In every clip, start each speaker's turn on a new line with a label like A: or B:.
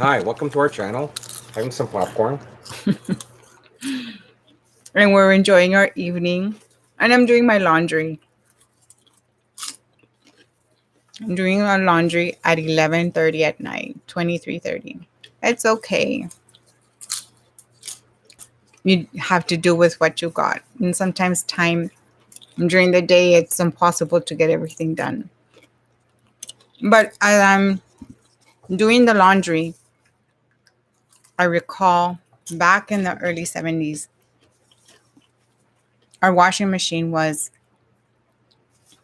A: Hi, welcome to our channel. Having some popcorn.
B: And we're enjoying our evening. And I'm doing my laundry. I'm doing our laundry at 11:30 at night, 23:30. It's okay. You have to do with what you got. And sometimes time during the day, it's impossible to get everything done. But as I'm doing the laundry, I recall back in the early 70s, our washing machine was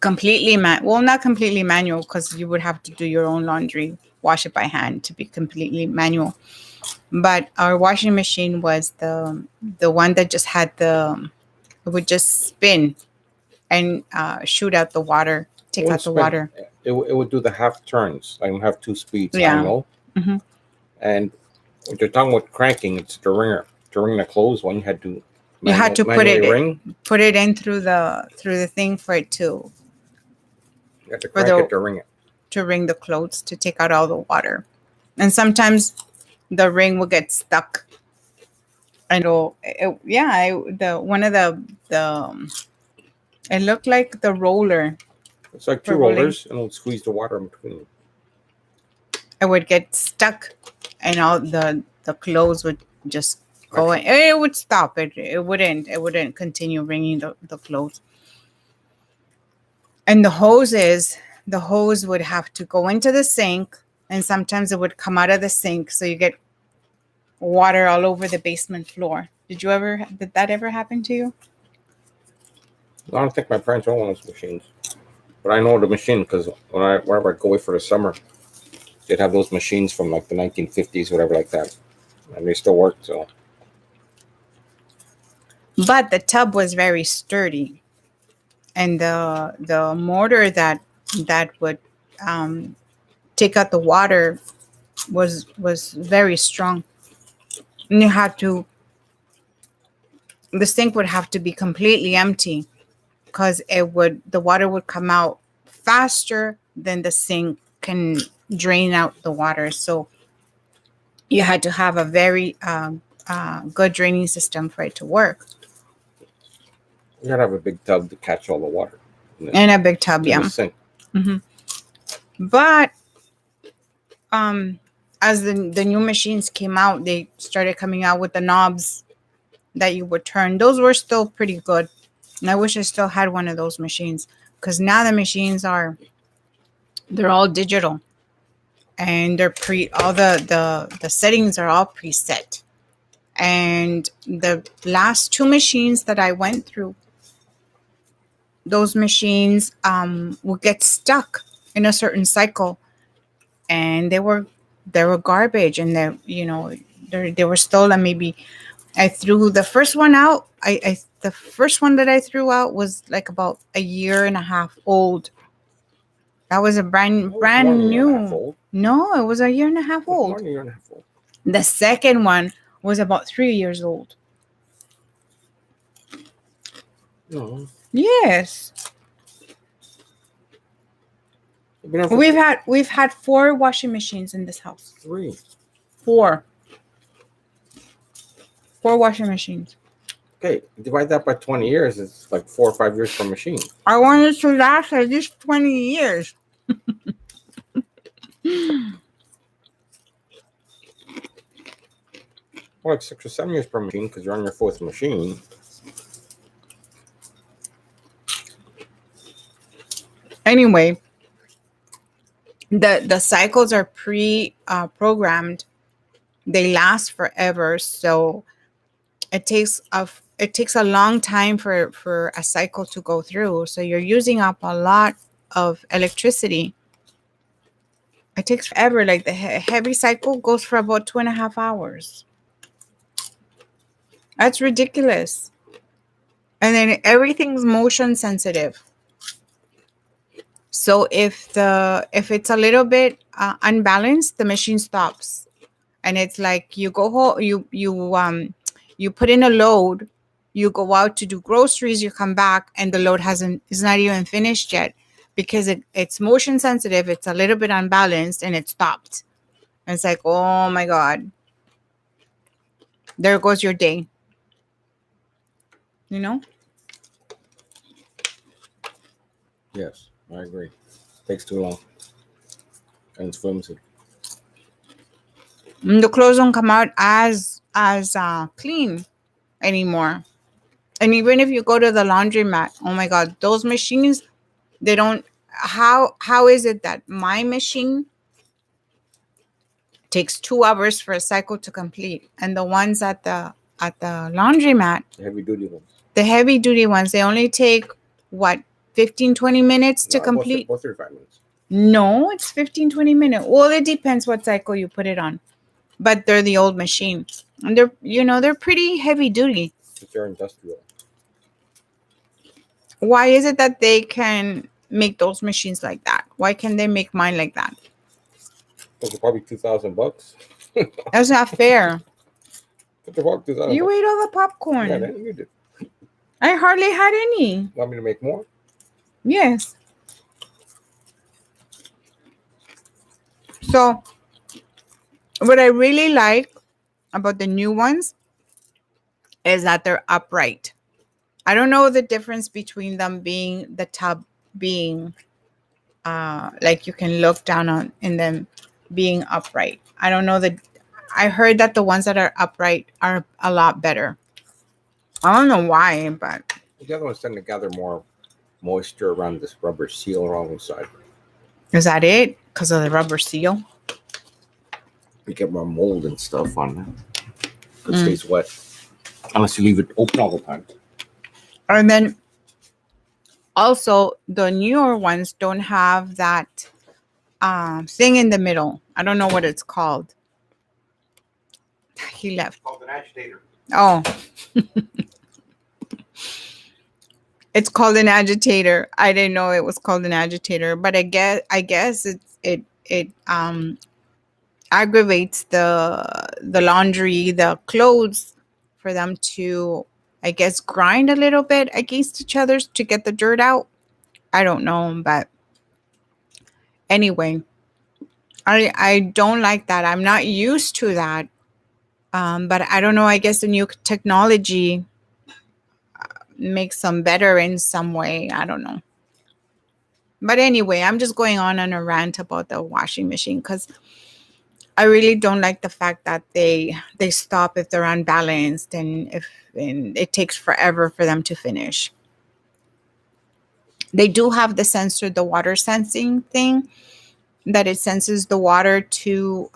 B: completely well, not completely manual, because you would have to do your own laundry, wash it by hand to be completely manual. But our washing machine was the one that just had it would just spin and shoot out the water,
A: It
B: take
A: wouldn't
B: out the
A: spin.
B: water.
A: It would do the half turns. I don't have two speeds,
B: Yeah.
A: manual.
B: Mhm.
A: And what you're talking about cranking, it's the wringer. To wring the clothes, one you had to
B: You had to
A: manually ring.
B: put it in through the thing for it to
A: You had to
B: for
A: crank it
B: the
A: to wring it.
B: to wring the clothes to take out all the water. And sometimes the ring will get stuck. And the one of the it looked like the roller
A: It's like two
B: for rolling.
A: rollers, and it would squeeze the water in between them.
B: It would get stuck, and all the clothes would just go in. It would stop. It wouldn't continue wringing the clothes. And the hose would have to go into the sink, and sometimes it would come out of the sink, so you get water all over the basement floor. Did that ever happen to you?
A: I don't think my parents own one of those machines, but I know the machine because wherever I go away for the summer, they'd have those machines from like the 1950s, whatever like that, and they still work. So
B: But the tub was very sturdy, and the mortar that would um, take out the water was very strong. And the sink would have to be completely empty, because the water would come out faster than the sink can drain out the water. So you had to have a very good draining system for it to work.
A: you gotta have a big tub to catch all the water.
B: And a big tub,
A: in
B: yeah.
A: the sink.
B: Hmm. But as the new machines came out, they started coming out with the knobs that you would turn. Those were still pretty good. And I wish I still had one of those machines, because now the machines they're all digital, and they're all the settings are all preset. And the last two machines that I went through, those machines would get stuck in a certain cycle, and they were garbage, and they were stolen. Maybe I threw the first one out. The first one that I threw out was like about a year and a half old. That was a brand
A: More than a year and a half
B: new.
A: old.
B: No, it was a year and a half
A: More
B: old.
A: than a year and a half old.
B: The second one was about 3 years old.
A: No,
B: Yes.
A: you've been out for
B: We've had four washing machines in this house.
A: three.
B: Four washing machines.
A: Okay, divide that by 20 years. It's like 4 or 5 years per machine.
B: I wanted to last at least 20 years.
A: More like 6 or 7 years per machine because you're on your fourth machine.
B: Anyway, the cycles are programmed. They last forever, so it takes a long time for a cycle to go through. So you're using up a lot of electricity. It takes forever. Like the heavy cycle goes for about 2.5 hours. That's ridiculous. And then everything's motion sensitive. So if it's a little bit unbalanced, the machine stops. And it's like you go home, you put in a load, you go out to do groceries, you come back, and the load is not even finished yet, because it's motion sensitive, it's a little bit unbalanced, and it stopped. It's like, oh my God, there goes your day. You know?
A: Yes, I agree. Takes too long. And it's flimsy.
B: And the clothes don't come out as clean anymore. And even if you go to the laundromat, oh my God, those machines, they don't. How is it that my machine takes 2 hours for a cycle to complete, and the ones at the laundromat,
A: The heavy duty ones.
B: the heavy duty ones, they only take what, 15-20 minutes to
A: No,
B: complete?
A: Both 35 minutes.
B: No, it's 15-20 minutes. Well, it depends what cycle you put it on, but they're the old machines, and they're pretty heavy duty.
A: But they're industrial.
B: Why is it that they can make those machines like that? Why can they make mine like that?
A: Those are probably $2,000.
B: That's not fair.
A: What the fuck? $2,000.
B: You ate all the popcorn.
A: Yeah, then you did.
B: I hardly had any.
A: Want me to make more?
B: Yes. So, what I really like about the new ones is that they're upright. I don't know the difference between them being the tub being like you can look down on, and them being upright. I don't know that. I heard that the ones that are upright are a lot better. I don't know why, but
A: The other ones tend to gather more moisture around this rubber seal around the side.
B: is that it? Because of the rubber seal?
A: You get more mold and stuff on them. It stays wet. Unless you leave it open all the time.
B: And then also the newer ones don't have that thing in the middle. I don't know what it's called. He left.
A: It's called an agitator.
B: Oh. It's called an agitator. I didn't know it was called an agitator, but I guess it aggravates the laundry, the clothes, for them to, I guess, grind a little bit against each other to get the dirt out. I don't know, but anyway, I don't like that. I'm not used to that. But I don't know. I guess the new technology makes them better in some way. I don't know. But anyway, I'm just going on a rant about the washing machine because I really don't like the fact that they stop if they're unbalanced, and it takes forever for them to finish. They do have the sensor, the water sensing thing, that it senses the water to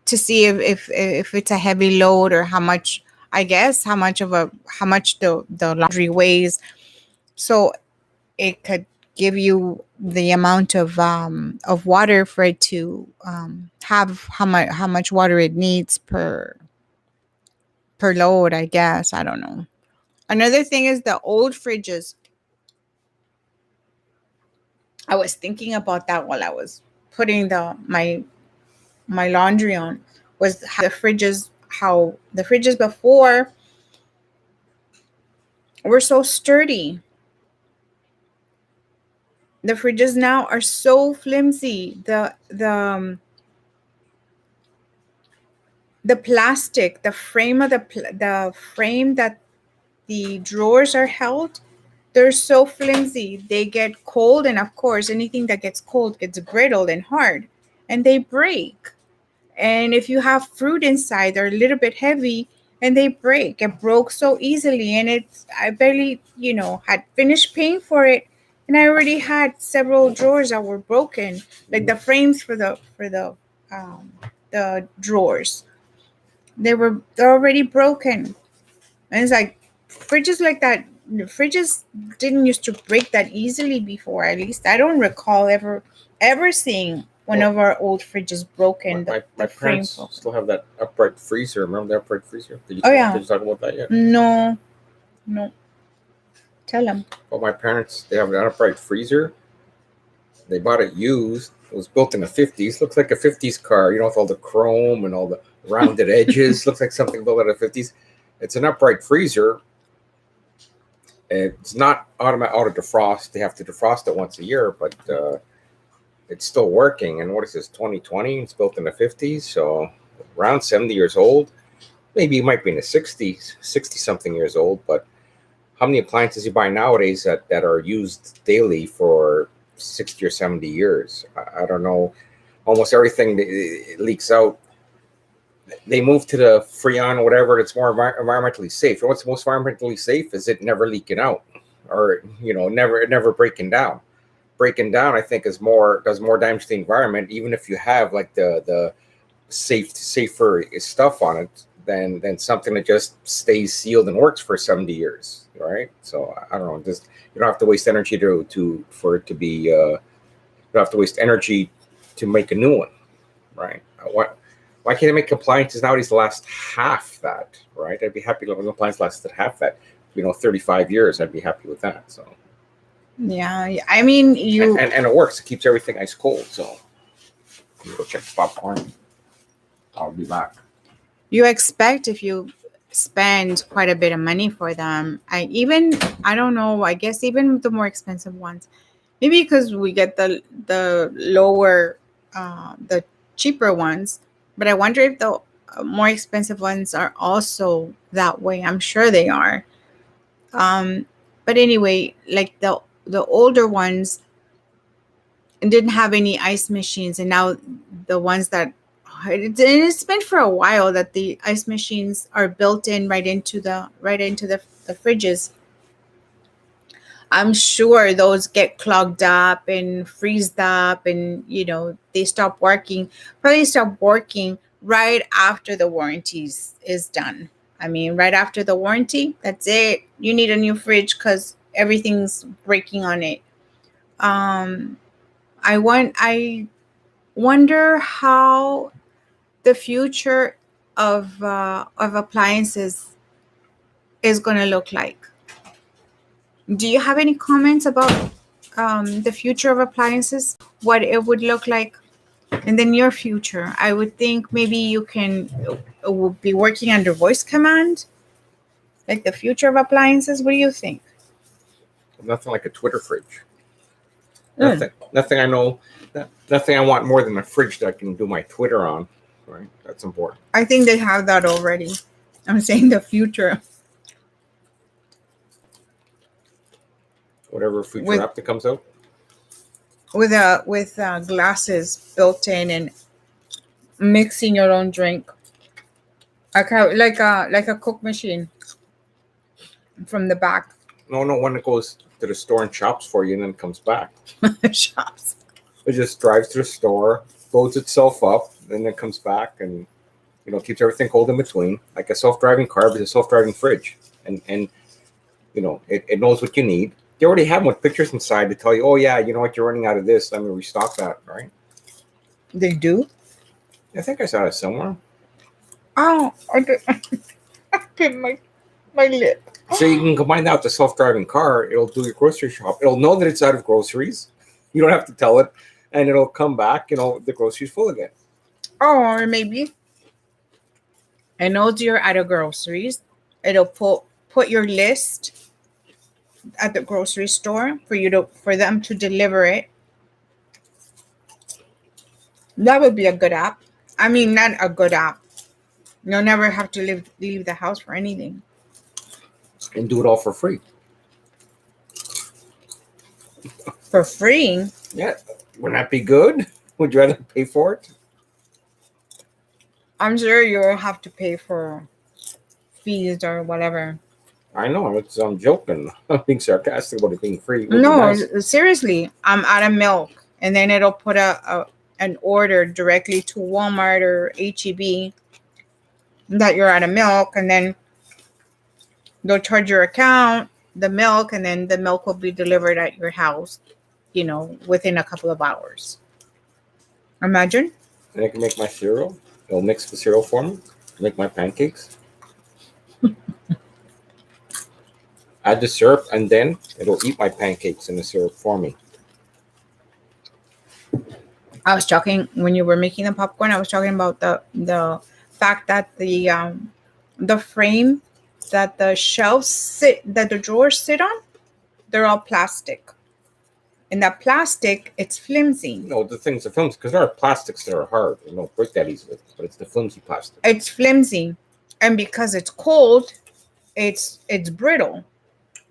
B: see if it's a heavy load, or how much, I guess, how much the laundry weighs. So it could give you the amount of water for it to have how much water it needs per load, I guess. I don't know. Another thing is the old fridges. I was thinking about that while I was putting my laundry on, was how the fridges before were so sturdy. The fridges now are so flimsy. The plastic, the frame of the frame that the drawers are held, they're so flimsy. They get cold, and of course, anything that gets cold gets brittle and hard, and they break. And if you have fruit inside, they're a little bit heavy, and they break. It broke so easily, and I barely, had finished paying for it, and I already had several drawers that were broken, like the frames for the drawers. They're already broken, and it's like fridges like that. Fridges didn't used to break that easily before. At least I don't recall ever seeing one of our old fridges broken.
A: My parents
B: broken.
A: still have that upright freezer. Remember the upright freezer? Did
B: Oh, yeah.
A: Did you talk about that yet?
B: No. Tell them.
A: Well, my parents, they have an upright freezer. They bought it used. It was built in the 50s. Looks like a 50s car, with all the chrome and all the rounded edges. Looks like something built out of the 50s. It's an upright freezer. It's not automatic auto defrost. They have to defrost it once a year, but it's still working. And what is this, 2020? It's built in the 50s, so around 70 years old. Maybe it might be in the 60s, 60 something years old, but how many appliances you buy nowadays that are used daily for 60 or 70 years? I don't know. Almost everything it leaks out. They moved to the Freon or whatever. It's more environmentally safe. And what's most environmentally safe is it never leaking out, or never breaking down. Breaking down, I think, does more damage to the environment, even if you have like the safer stuff on it than something that just stays sealed and works for 70 years, right? So I don't know. Just you don't have to waste energy for it to be. You don't have to waste energy to make a new one, right? Why can't they make appliances nowadays last half that, right? I'd be happy if an appliance lasted half that. 35 years, I'd be happy with that. So
B: Yeah, I mean,
A: and it works. It keeps everything ice cold. So I'm go check the popcorn. I'll be back.
B: you expect if you spend quite a bit of money for them. I don't know. I guess even the more expensive ones, maybe because we get the lower, the cheaper ones. But I wonder if the more expensive ones are also that way. I'm sure they are. Um, but anyway, like the older ones didn't have any ice machines, and now the ones that it's been for a while that the ice machines are built in right into the fridges. I'm sure those get clogged up and freezed up, and they stop working. Probably stop working right after the warranties is done. I mean, right after the warranty, that's it. You need a new fridge because everything's breaking on it. Um, I wonder how the future of appliances is going to look like. Do you have any comments about the future of appliances? What it would look like in the near future? I would think maybe you can will be working under voice command, like the future of appliances. What do you think?
A: Nothing like a Twitter fridge.
B: Mm.
A: Nothing I know. Nothing I want more than a fridge that I can do my Twitter on. Right, that's important.
B: I think they have that already. I'm saying the future
A: Whatever future
B: with
A: app that comes out.
B: with glasses built in and mixing your own drink, like a Coke machine from the back.
A: No, one that goes to the store and shops for you and then comes back.
B: Shops.
A: It just drives to the store, loads itself up, then it comes back and keeps everything cold in between. Like a self-driving car, but a self-driving fridge. And it knows what you need. They already have with pictures inside to tell you, oh yeah, you know what, you're running out of this. Let me restock that, right?
B: They do.
A: I think I saw it somewhere.
B: Oh, I did. I bit my lip.
A: So you can combine that with the self-driving car. It'll do your grocery shop. It'll know that it's out of groceries. You don't have to tell it, and it'll come back. The grocery's full again.
B: Oh, or maybe it knows you're out of groceries. It'll put your list at the grocery store for them to deliver it. That would be a good app. I mean, not a good app. You'll never have to leave the house for anything.
A: And do it all for free.
B: For free?
A: Yeah. Wouldn't that be good? Would you rather pay for it?
B: I'm sure you'll have to pay for fees or whatever.
A: I know. I'm joking. I'm being sarcastic about it being free.
B: No, seriously. I'm out of milk. And then it'll put an order directly to Walmart or HEB that you're out of milk. And then they'll charge your account, the milk, and then the milk will be delivered at your house, within a couple of hours. Imagine.
A: And I can make my cereal. It'll mix the cereal for me. Make my pancakes. Add the syrup, and then it'll eat my pancakes in the syrup for me.
B: I was talking when you were making the popcorn. I was talking about the fact that the frame that the shelves that the drawers sit on, they're all plastic. And that plastic, it's flimsy.
A: No, the things, the films, because there are plastics that are hard. You don't break that easily, but it's the flimsy plastic.
B: It's flimsy, and because it's cold, it's brittle.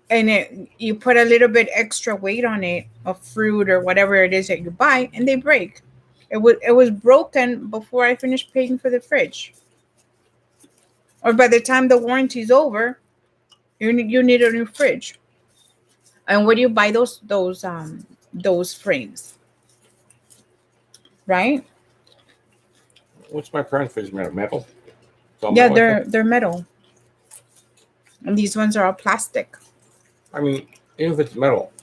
B: And you put a little bit extra weight on it of fruit or whatever it is that you buy, and they break. It was broken before I finished paying for the fridge, or by the time the warranty's over, you need a new fridge. And where do you buy those frames? Right?
A: What's my parents' fridge made of? Metal?
B: Yeah, they're metal, and these ones are all plastic.
A: I mean, even if it's metal,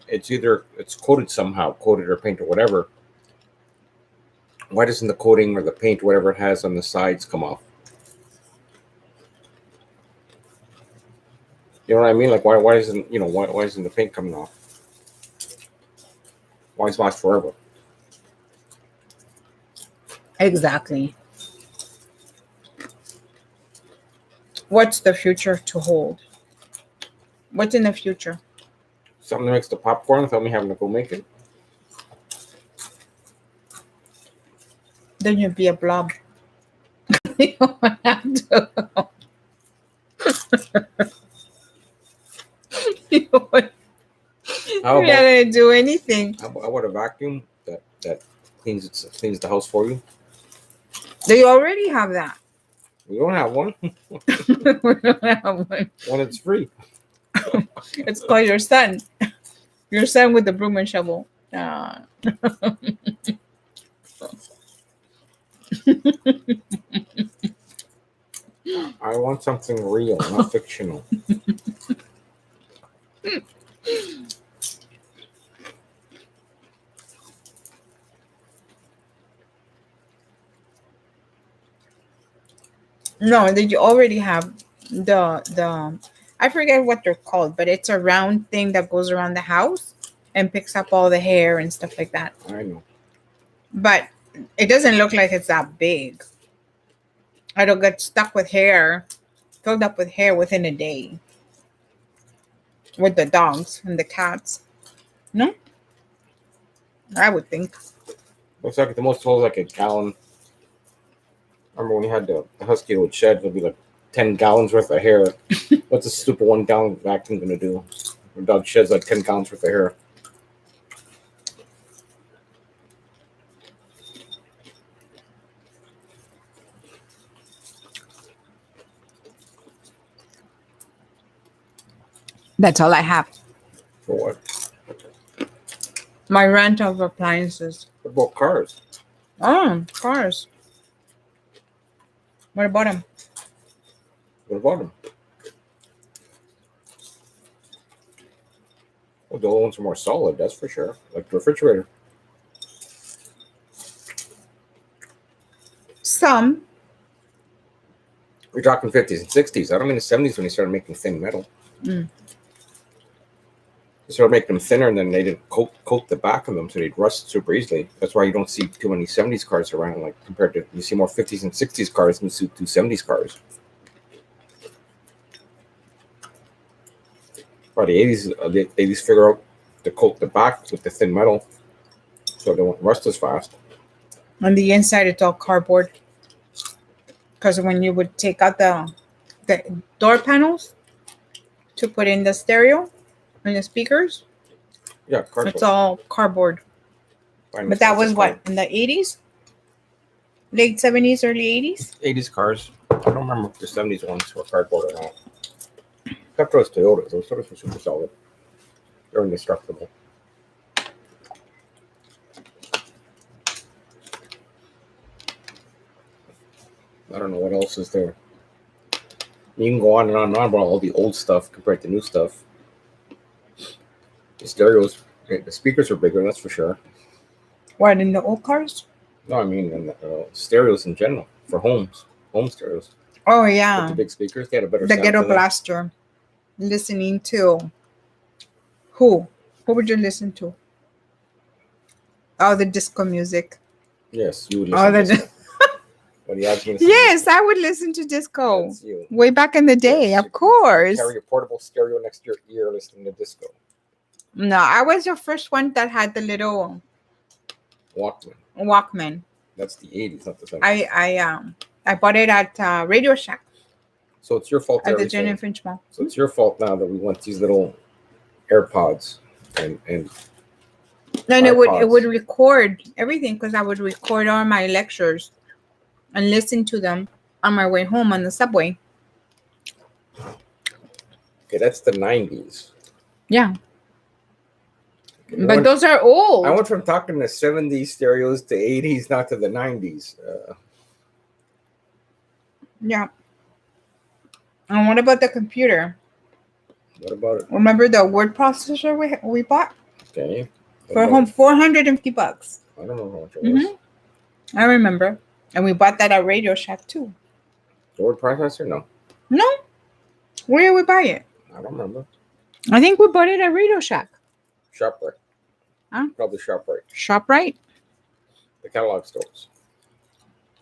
A: it's either it's coated somehow, coated or paint or whatever. Why doesn't the coating or the paint, whatever it has on the sides, come off? You know what I mean? Like, why isn't why isn't the paint coming off? Why does it last forever?
B: Exactly. What's the future to hold? What's in the future?
A: Something that makes the popcorn without me having to go make it.
B: Then you'd be a blob. You don't have to. You're
A: How
B: not
A: about
B: gonna do anything.
A: how about a vacuum that cleans the house for you?
B: They already have that.
A: We don't have one.
B: We don't have one.
A: When it's free.
B: It's called your son. Your son with the broom and shovel. Ah.
A: I want something real, not fictional.
B: No, they already have the I forget what they're called, but it's a round thing that goes around the house and picks up all the hair and stuff like that.
A: I know.
B: But it doesn't look like it's that big. It'll get stuck with hair, filled up with hair within a day. With the dogs and the cats. No? I would think.
A: Looks like the most holds like a gallon. Remember when you had the husky that would shed? It'd be like 10 gallons worth of hair. What's a stupid 1 gallon vacuum gonna do? Your dog sheds like 10 gallons worth of hair.
B: That's all I have.
A: For what?
B: My rent of appliances.
A: What about cars?
B: Oh, cars. What about them?
A: What about them? Well, the old ones are more solid, that's for sure. Like the refrigerator.
B: Some.
A: We're talking 50s and 60s. I don't mean the 70s when they started making thin metal.
B: Mm.
A: They started making them thinner, and then they didn't coat the back of them, so they'd rust super easily. That's why you don't see too many 70s cars around, like compared to, you see more 50s and 60s cars than you do 70s cars. By the 80s, they just figure out to coat the back with the thin metal so they won't rust as fast.
B: On the inside, it's all cardboard. Because when you would take out the door panels to put in the stereo and the speakers,
A: Yeah, cardboard.
B: it's all cardboard. But that was what, in the 80s? Late 70s, early 80s?
A: 80s cars. I don't remember if the 70s ones were cardboard or not. Except for those Toyotas. Those Toyotas were super solid. They're indestructible. I don't know what else is there. You can go on and on and on about all the old stuff compared to new stuff. The stereos, the speakers are bigger, that's for sure.
B: What, in the old cars?
A: No, I mean in stereos in general for home stereos.
B: Oh,
A: With
B: yeah.
A: the big speakers, they had a better
B: The
A: sound
B: Ghetto
A: to them.
B: Blaster. Listening to who? Who would you listen to? Oh, the disco music.
A: Yes, you would
B: Oh,
A: listen to
B: the
A: disco. When you ask me to
B: yes, I would listen to disco.
A: that's you.
B: Way back in the day,
A: Yes,
B: of
A: you
B: course.
A: carry your portable stereo next to your ear listening to disco.
B: No, I was the first one that had the little
A: Walkman.
B: Walkman.
A: That's the 80s, not the 70s.
B: I bought it at Radio Shack
A: So it's your fault
B: at the
A: everything.
B: Jenny Finch Mall.
A: So it's your fault now that we want these little AirPods and
B: And
A: iPods.
B: it would record everything because I would record all my lectures and listen to them on my way home on the subway.
A: okay, that's the 90s.
B: Yeah,
A: I
B: but
A: went-
B: those are old.
A: I went from talking to 70s stereos to 80s, not to the 90s.
B: Yeah. And what about the computer?
A: What about it?
B: Remember the word processor we bought
A: Okay. What
B: for
A: about
B: home
A: it?
B: $450.
A: I don't know how much it was.
B: Mhm. I remember, and we bought that at Radio Shack too.
A: The word processor? No,
B: No, where did we buy it?
A: I don't remember.
B: I think we bought it at Radio Shack.
A: ShopRite.
B: Huh?
A: Probably ShopRite.
B: ShopRite.
A: The catalog stores.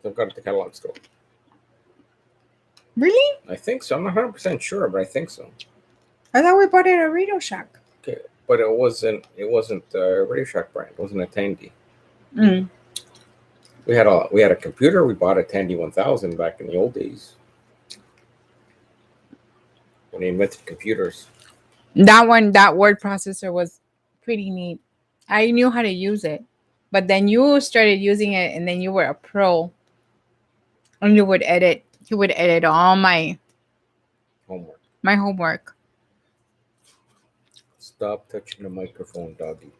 A: They've got it at the catalog store.
B: Really?
A: I think so. I'm not 100% sure, but I think so.
B: I thought we bought it at Radio Shack.
A: Okay, but it wasn't a Radio Shack brand. It wasn't a Tandy.
B: Mm.
A: We had a computer. We bought a Tandy 1000 back in the old days when they invented computers.
B: That word processor was pretty neat. I knew how to use it, but then you started using it, and then you were a pro, and you would edit. You would edit all my
A: Homework.
B: homework.
A: Stop touching the microphone, doggy.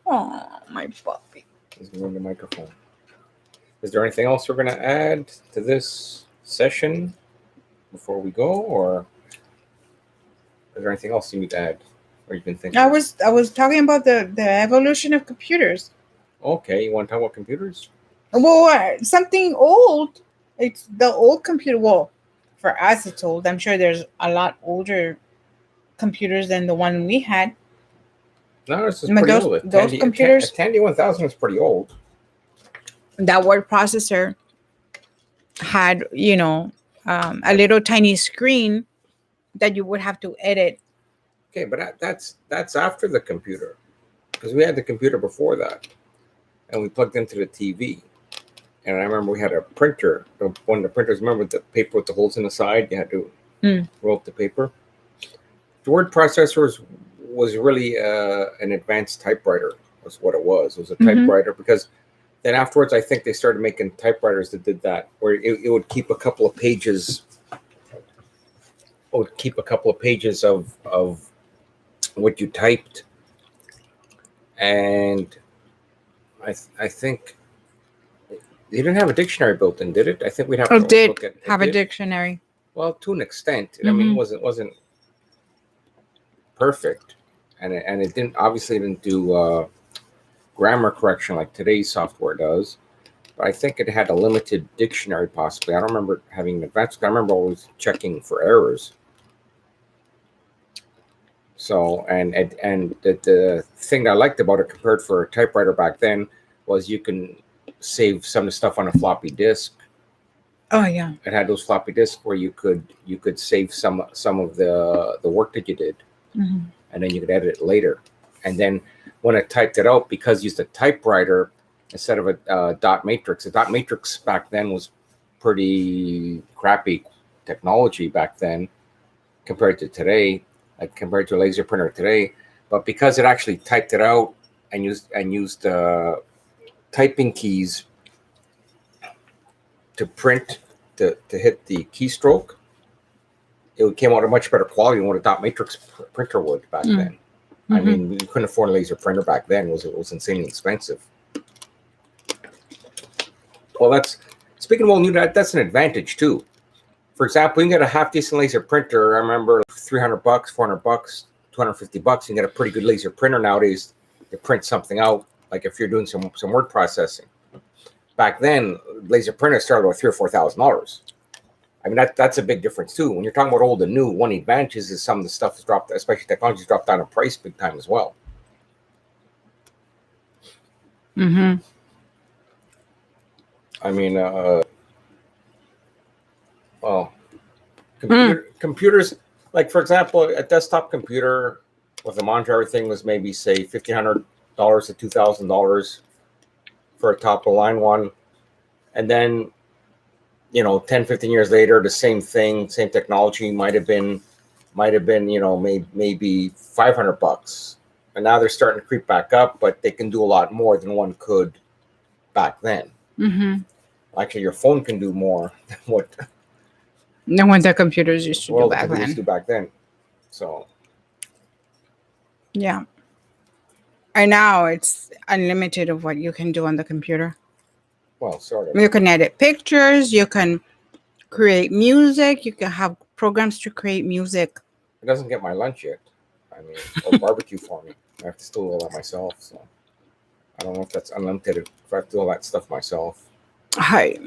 B: Oh, my puppy.
A: He's moving the microphone. Is there anything else we're going to add to this session before we go, or is there anything else you need to add, or you can think?
B: I was talking about the evolution of computers.
A: Okay, you want to talk about computers?
B: Well, something old. It's the old computer. Well, for us, it's old. I'm sure there's a lot older computers than the one we had.
A: No, this is
B: But
A: pretty
B: those-
A: old.
B: those computers-
A: a Tandy 1000 is pretty old.
B: That word processor had, a little tiny screen that you would have to edit.
A: Okay, but that's after the computer, because we had the computer before that, and we plugged into the TV. And I remember we had a printer. One of the printers, remember the paper with the holes in the side? You had to roll up the paper. The word processor was really an advanced typewriter, was what it was. It was a typewriter, because then afterwards, I think they started making typewriters that did that, where it would keep a couple of pages. Would keep a couple of pages of what you typed, and I think they didn't have a dictionary built in, did it? I think we'd have to
B: Did
A: look at
B: have a
A: did.
B: dictionary.
A: Well, to an extent. I mean, it wasn't perfect, and it didn't do grammar correction like today's software does. But I think it had a limited dictionary, possibly. I don't remember having an advanced. I remember always checking for errors. So, and the thing that I liked about it compared for a typewriter back then was you can save some of the stuff on a floppy disk.
B: Oh yeah.
A: It had those floppy disks where you could save some of the work that you did, and then you could edit it later. And then when I typed it out, because I used a typewriter instead of a dot matrix. A dot matrix back then was pretty crappy technology back then compared to today, like compared to a laser printer today. But because it actually typed it out and used typing keys to print to hit the keystroke, it came out a much better quality than what a dot matrix printer would back then. I mean, we couldn't afford a laser printer back then. It was insanely expensive. Well, speaking of all new, that's an advantage too. For example, you can get a half decent laser printer. I remember $300, $400, $250. You can get a pretty good laser printer nowadays to print something out. Like if you're doing some word processing. Back then, laser printers started with $3,000 or $4,000. I mean, that's a big difference too. When you're talking about old and new, one advantage is some of the stuff has dropped, especially technology's dropped down in price big time as well. I mean, well, computers, like for example, a desktop computer, with the monitor, everything was maybe say $1,500 to $2,000 for a top of the line one, and then 10, 15 years later, the same thing, same technology might have been maybe $500, and now they're starting to creep back up, but they can do a lot more than one could back then.
B: Mm-hmm.
A: Actually, your phone can do more than what
B: No one the computers used to do back
A: computers
B: then.
A: do back then. So
B: Yeah. And now it's unlimited of what you can do on the computer.
A: well, sort of.
B: You can edit pictures. You can create music. You can have programs to create music.
A: It doesn't get my lunch yet. I mean, or barbecue for me. I have to still do all that myself. So I don't know if that's unlimited. If I have to do all that stuff myself.
B: Hi.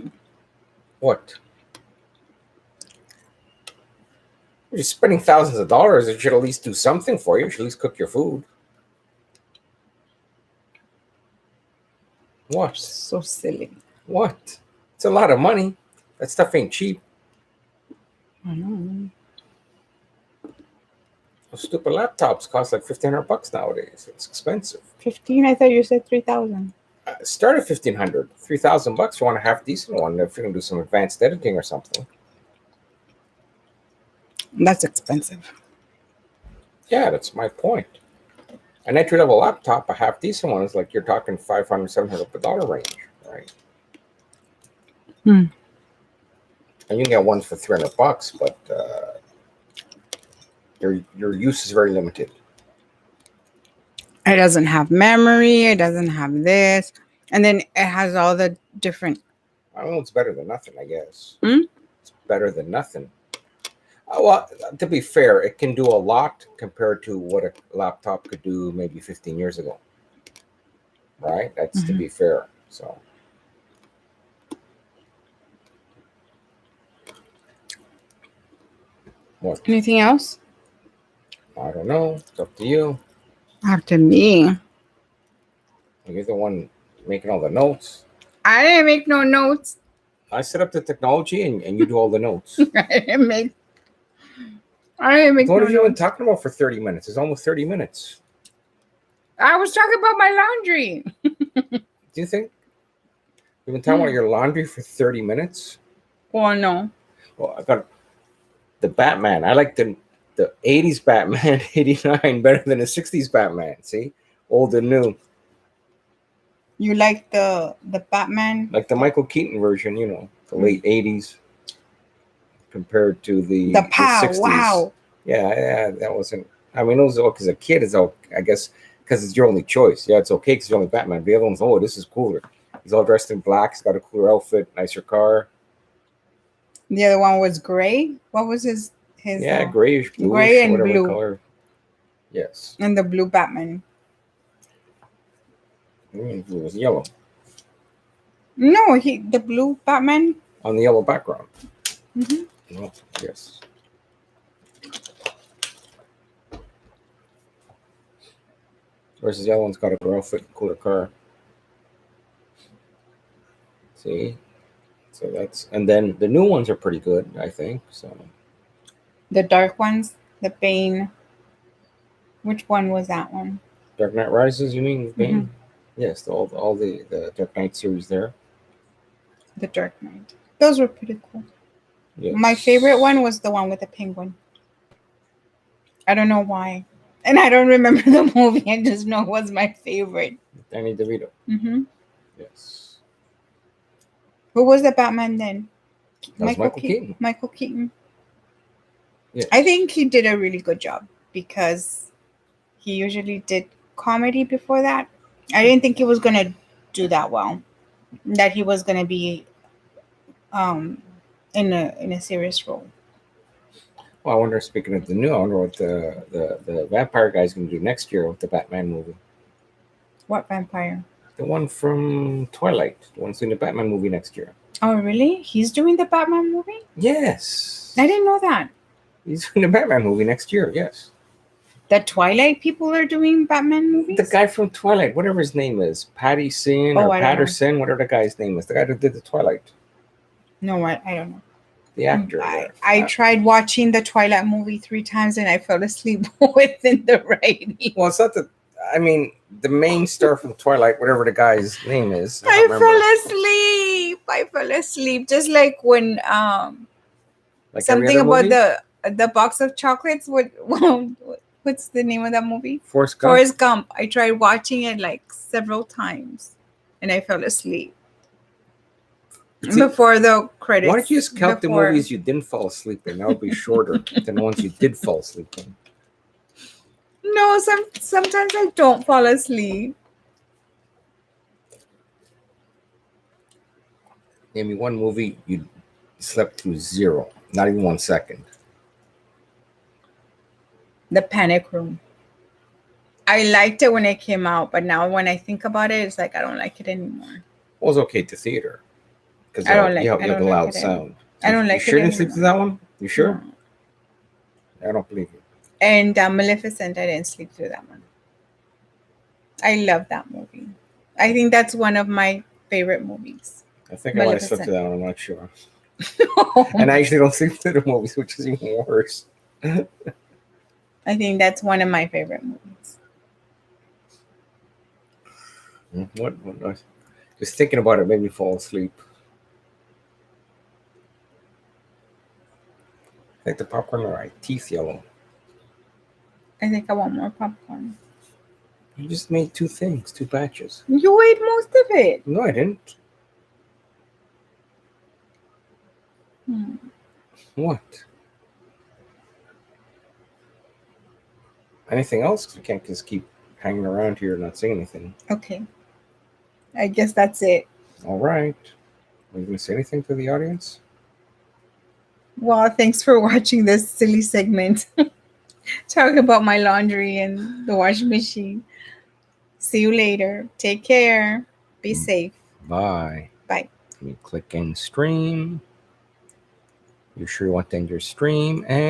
A: What? You're spending thousands of dollars. It should at least do something for you. You should at least cook your food. What?
B: So silly.
A: What? It's a lot of money. That stuff ain't cheap.
B: I know.
A: Those stupid laptops cost like $1,500 nowadays. It's expensive.
B: 15? I thought you said 3,000.
A: Start at $1,500. $3,000. You want a half decent one if you're gonna do some advanced editing or something.
B: That's expensive.
A: Yeah, that's my point. An entry level laptop, a half decent one, is like you're talking $500, $700 range, right?
B: Hmm.
A: And you can get ones for $300, but your use is very limited.
B: It doesn't have memory. It doesn't have this. And then it has all the different.
A: I don't know. It's better than nothing, I guess.
B: Hmm?
A: It's better than nothing. Well, to be fair, it can do a lot compared to what a laptop could do maybe 15 years ago. Right? That's to be fair. So. What?
B: Anything else?
A: I don't know. It's up to you.
B: After me.
A: You're the one making all the notes.
B: I didn't make no notes.
A: I set up the technology and you do all the notes.
B: I didn't make
A: What
B: no
A: have you been
B: notes.
A: talking about for 30 minutes? It's almost 30 minutes.
B: I was talking about my laundry.
A: Do you think? You've been talking about your laundry for 30 minutes?
B: Well, no.
A: Well, I got the Batman. I like the 80s Batman 89 better than the 60s Batman. See? Old and new.
B: You like the Batman?
A: Like the Michael Keaton version, the late 80s compared to the
B: POW.
A: 60s.
B: Wow.
A: Yeah, that wasn't. I mean, it was all because a kid is all, I guess, because it's your only choice. Yeah, it's okay because you're only Batman. But the other one's, oh, this is cooler. He's all dressed in black. He's got a cooler outfit, nicer car.
B: The other one was gray. What was his?
A: Yeah, grayish, bluish,
B: gray and
A: whatever
B: blue.
A: color. Yes.
B: And the blue Batman.
A: It was yellow
B: No, the blue Batman.
A: on the yellow background.
B: Mm-hmm.
A: No, yes. Versus the other one's got a cooler outfit, cooler car. See? So that's, and then the new ones are pretty good, I think. So
B: The dark ones, the Bane. Which one was that one?
A: Dark Knight Rises, you mean? Bane?
B: Mhm.
A: Yes, all the Dark Knight series there.
B: The Dark Knight. Those were pretty cool.
A: Yes.
B: My favorite one was the one with the penguin. I don't know why. And I don't remember the movie. I just know it was my favorite.
A: Danny DeVito.
B: Mm-hmm.
A: Yes.
B: Who was the Batman then?
A: That was Michael Keaton.
B: Michael Keaton.
A: Yes.
B: I think he did a really good job because he usually did comedy before that. I didn't think he was going to do that well. That he was going to be in a serious role.
A: Well, I wonder, speaking of the new, I wonder what the vampire guy's going to do next year with the Batman movie.
B: What vampire?
A: The one from Twilight. The one's doing the Batman movie next year.
B: Oh, really? He's doing the Batman movie?
A: Yes.
B: I didn't know that.
A: He's doing the Batman movie next year, yes.
B: The Twilight people are doing Batman movies?
A: The guy from Twilight, whatever his name is, Patterson
B: Oh,
A: or
B: I don't know.
A: Patterson, whatever the guy's name is, the guy who did the Twilight.
B: No, I don't know.
A: the actor.
B: I tried watching the Twilight movie 3 times and I fell asleep within the writing.
A: Well, it's not the. I mean, the main star from Twilight, whatever the guy's name is.
B: I
A: don't remember.
B: fell asleep. Just like when
A: Like every
B: something
A: other
B: about
A: movie?
B: the box of chocolates. What's the name of that movie?
A: Forrest Gump.
B: Forrest Gump. I tried watching it like several times and I fell asleep.
A: See,
B: Before the credits.
A: why don't you just count the
B: before-
A: movies you didn't fall asleep in? That would be shorter than the ones you did fall asleep in.
B: No, sometimes I don't fall asleep.
A: Name me one movie you slept through 0, not even 1 second.
B: The Panic Room. I liked it when it came out, but now when I think about it, it's like I don't like it anymore.
A: It was okay at the theater because
B: I don't like-
A: you
B: I
A: have
B: don't
A: the
B: like
A: loud
B: it
A: sound.
B: I don't
A: You
B: like
A: sure
B: it
A: didn't sleep through that one? You sure?
B: No.
A: I don't believe you.
B: And Maleficent, I didn't sleep through that one. I love that movie. I think that's one of my favorite movies.
A: I think I might have slept
B: Maleficent.
A: through that one. I'm not sure. And I usually don't sleep through the movies, which is even worse.
B: I think that's one of my favorite movies.
A: What noise? Just thinking about it made me fall asleep. I think the popcorn are right. Teeth yellow.
B: I think I want more popcorn.
A: You just made 2 things, 2 batches.
B: You ate most of it.
A: No, I didn't.
B: Hmm.
A: What? Anything else? 'Cause we can't just keep hanging around here and not saying anything.
B: Okay. I guess that's it.
A: All right. Are you going to say anything to the audience?
B: Well, thanks for watching this silly segment. Talking about my laundry and the washing machine. See you later. Take care. Be safe.
A: Bye.
B: Bye.
A: You click end stream. You sure you want to end your stream? And